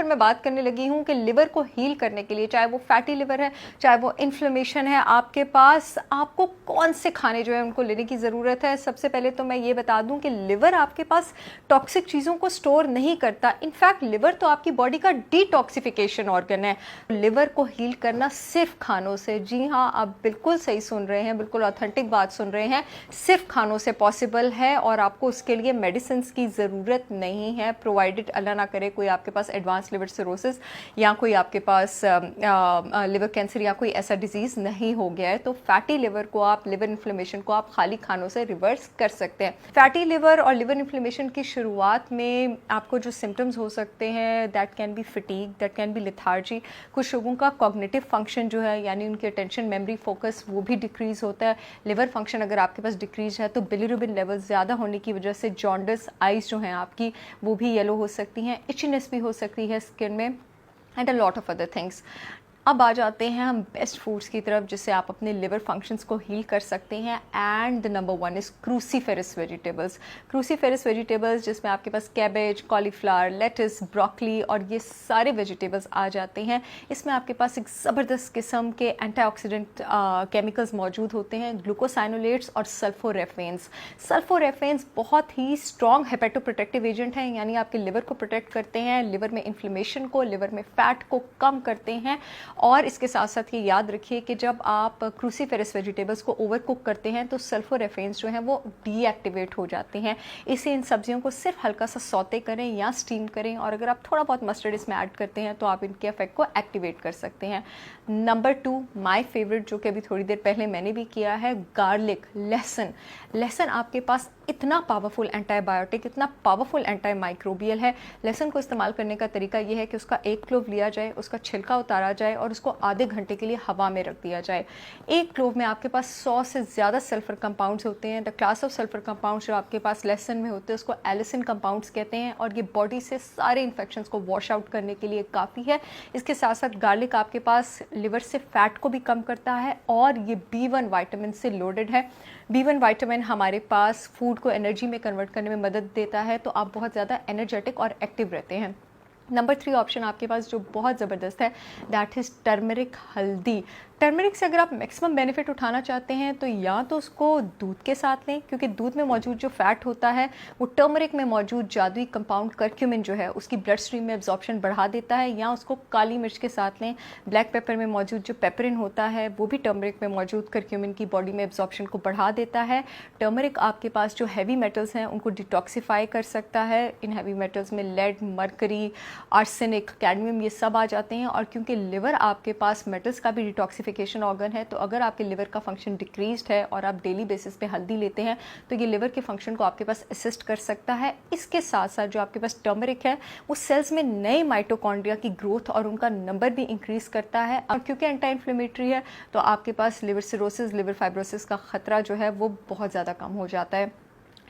मैं बात करने लगी हूँ कि लिवर को हील करने के लिए, चाहे वो फैटी लिवर है, चाहे वो इन्फ्लेमेशन है आपके पास, आपको कौन से खाने जो है उनको लेने की ज़रूरत है। सबसे पहले तो मैं ये बता दूं कि लिवर आपके पास टॉक्सिक चीज़ों को स्टोर नहीं करता। इनफैक्ट लिवर तो आपकी बॉडी का डिटॉक्सिफिकेशन ऑर्गन है। लिवर को हील करना सिर्फ खानों से, जी हाँ, आप बिल्कुल सही सुन रहे हैं, बिल्कुल ऑथेंटिक बात सुन रहे हैं, सिर्फ खानों से पॉसिबल है और आपको उसके लिए मेडिसिन की ज़रूरत नहीं है, प्रोवाइडेड अल्लाह ना करे कोई आपके पास एडवांस लिवर सिरोसिस या कोई आपके पास लिवर कैंसर या कोई ऐसा डिजीज़ नहीं हो गया है। तो फैटी लिवर को आप, लिवर इन्फ्लेमेशन को आप खाली खानों से रिवर्स कर सकते हैं। फैटी लिवर और लिवर इन्फ्लेमेशन की शुरुआत में आपको जो सिम्टम्स हो सकते हैं, that can be fatigue, that can be lethargy. कुछ लोगों का कॉग्निटिव फंक्शन जो है, यानी उनकी अटेंशन, मेमोरी, फोकस, वो भी डिक्रीज़ होता है। लिवर फंक्शन अगर आपके पास डिक्रीज है तो बिलिरुबिन लेवल ज़्यादा होने की वजह से जॉन्डिस, आइज़ जो हैं आपकी वो भी येलो हो सकती हैं, इचनेस भी हो सकती है स्किन में, and a lot of other things. अब आ जाते हैं हम बेस्ट फूड्स की तरफ जिससे आप अपने लिवर फंक्शंस को हील कर सकते हैं। And the number one is cruciferous vegetables. Cruciferous vegetables जिसमें आपके पास कैबेज, कॉलीफ्लावर, लेटस, ब्रोकली और ये सारे वेजिटेबल्स आ जाते हैं। इसमें आपके पास एक ज़बरदस्त किस्म के एंटीऑक्सीडेंट केमिकल्स मौजूद होते हैं, ग्लूकोसाइनोलेट्स और सल्फोरेफेन्स। सल्फोरेफेन्स बहुत ही स्ट्रॉन्ग हेपेटोप्रोटेक्टिव एजेंट हैं, यानी आपके लिवर को प्रोटेक्ट करते हैं, लिवर में इन्फ्लेमेशन को, लिवर में फैट को कम करते हैं। और इसके साथ साथ ये याद रखिए कि जब आप क्रूसीफेरस वेजिटेबल्स को ओवर कुक करते हैं तो सल्फोरेफेन्स जो हैं वो डीएक्टिवेट हो जाते हैं। इसे इन सब्जियों को सिर्फ हल्का सा सौते करें या स्टीम करें, और अगर आप थोड़ा बहुत मस्टर्ड इसमें ऐड करते हैं तो आप इनके इफेक्ट को एक्टिवेट कर सकते हैं। नंबर 2, माय फेवरेट, जो कि अभी थोड़ी देर पहले मैंने भी किया है, गार्लिक, लहसुन। लहसुन आपके पास इतना पावरफुल एंटीबायोटिक, इतना पावरफुल एंटी माइक्रोबियल है। लहसुन को इस्तेमाल करने का तरीका यह है कि उसका एक क्लोव लिया जाए, उसका छिलका उतारा जाए और उसको आधे घंटे के लिए हवा में रख दिया जाए। एक क्लोव में आपके पास 100 से ज़्यादा सल्फर कंपाउंड्स होते हैं। The class of sulphur compounds जो आपके पास लहसुन में होते हैं उसको एलिसिन कंपाउंड्स कहते हैं, और ये बॉडी से सारे इन्फेक्शंस को वॉश आउट करने के लिए काफ़ी है। इसके साथ साथ गार्लिक आपके पास लिवर से फैट को भी कम करता है और ये B1 विटामिन से लोडेड है। B1 विटामिन हमारे पास फूड को एनर्जी में कन्वर्ट करने में मदद देता है, तो आप बहुत ज़्यादा एनर्जेटिक और एक्टिव रहते हैं। नंबर 3 ऑप्शन आपके पास जो बहुत ज़बरदस्त है, दैट इज़ टर्मरिक, हल्दी। टर्मरिक से अगर आप मैक्सिमम बेनिफिट उठाना चाहते हैं तो या तो उसको दूध के साथ लें, क्योंकि दूध में मौजूद जो फैट होता है वो टर्मरिक में मौजूद जादुई कंपाउंड करक्यूमिन जो है उसकी ब्लड स्ट्रीम में एब्जॉर्प्शन बढ़ा देता है, या उसको काली मिर्च के साथ लें। ब्लैक पेपर में मौजूद जो पेपरिन होता है वो भी टर्मरिक में मौजूद करक्यूमिन की बॉडी में एब्जॉर्प्शन को बढ़ा देता है। टर्मरिक आपके पास जो हैवी मेटल्स हैं उनको डिटॉक्सीफाई कर सकता है। इन हैवी मेटल्स में लेड, मरकरी, आर्सेनिक, कैडमियम, ये सब आ जाते हैं। और क्योंकि लिवर आपके पास मेटल्स का भी डिटॉक्सिफिकेशन ऑर्गन है, तो अगर आपके लिवर का फंक्शन डिक्रीज्ड है और आप डेली बेसिस पे हल्दी लेते हैं तो ये लिवर के फंक्शन को आपके पास असिस्ट कर सकता है। इसके साथ साथ जो आपके पास टर्मरिक है वो सेल्स में नए माइटोकॉन्ड्रिया की ग्रोथ और उनका नंबर भी इंक्रीज करता है, और क्योंकि एंटी इन्फ्लेमेटरी है तो आपके पास लिवर सिरोसिस, लिवर फाइब्रोसिस का खतरा जो है वो बहुत ज़्यादा कम हो जाता है।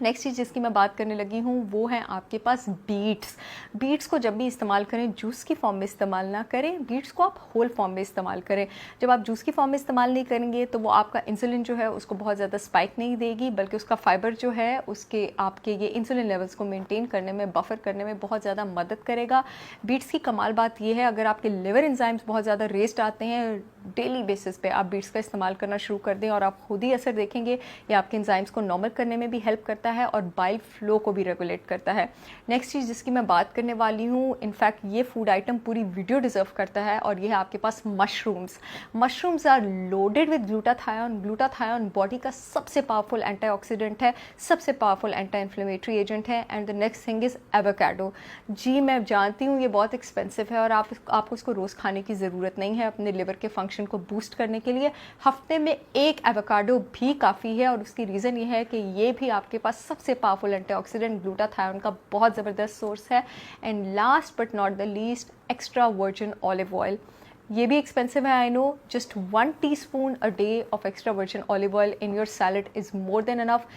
नेक्स्ट चीज़ जिसकी मैं बात करने लगी हूँ वो है आपके पास बीट्स। बीट्स को जब भी इस्तेमाल करें जूस की फॉर्म में इस्तेमाल ना करें, बीट्स को आप होल फॉर्म में इस्तेमाल करें। जब आप जूस की फॉर्म में इस्तेमाल नहीं करेंगे तो वो आपका इंसुलिन जो है उसको बहुत ज़्यादा स्पाइक नहीं देगी, बल्कि उसका फाइबर जो है उसके आपके ये इंसुलिन लेवल्स को मेंटेन करने में, बफर करने में बहुत ज़्यादा मदद करेगा। बीट्स की कमाल बात ये है, अगर आपके लिवर एंजाइम्स बहुत ज़्यादा रेस्ड आते हैं, डेली बेसिस पे आप बीट्स का इस्तेमाल करना शुरू कर दें और आप खुद ही असर देखेंगे। ये आपके एंजाइम्स को नॉर्मल करने में भी हेल्प करता है और बाइल फ्लो को भी रेगुलेट करता है। नेक्स्ट चीज़ जिसकी मैं बात करने वाली हूँ, इनफैक्ट ये फूड आइटम पूरी वीडियो डिजर्व करता है, और ये है आपके पास mushrooms. Mushrooms are loaded with glutathione. Glutathione body का सबसे पावरफुल एंटीऑक्सीडेंट है, सबसे पावरफुल एंटी इन्फ्लेमेटरी एजेंट है। And the next thing is avocado. जी मैं जानती हूँ ये बहुत एक्सपेंसिव है और आपको इसको रोज़ खाने की ज़रूरत नहीं है। अपने लिवर के फंक्शन को बूस्ट करने के लिए हफ्ते में एक एवोकाडो भी काफ़ी है, और उसकी रीज़न ये है कि ये भी आपके पास सबसे पावरफुल एंटीऑक्सीडेंट ग्लूटाथायोन का बहुत ज़बरदस्त सोर्स है। And last but not the least, extra virgin olive oil. ये भी एक्सपेंसिव है, I know, just 1 teaspoon a day of extra virgin olive oil in your salad is more than enough.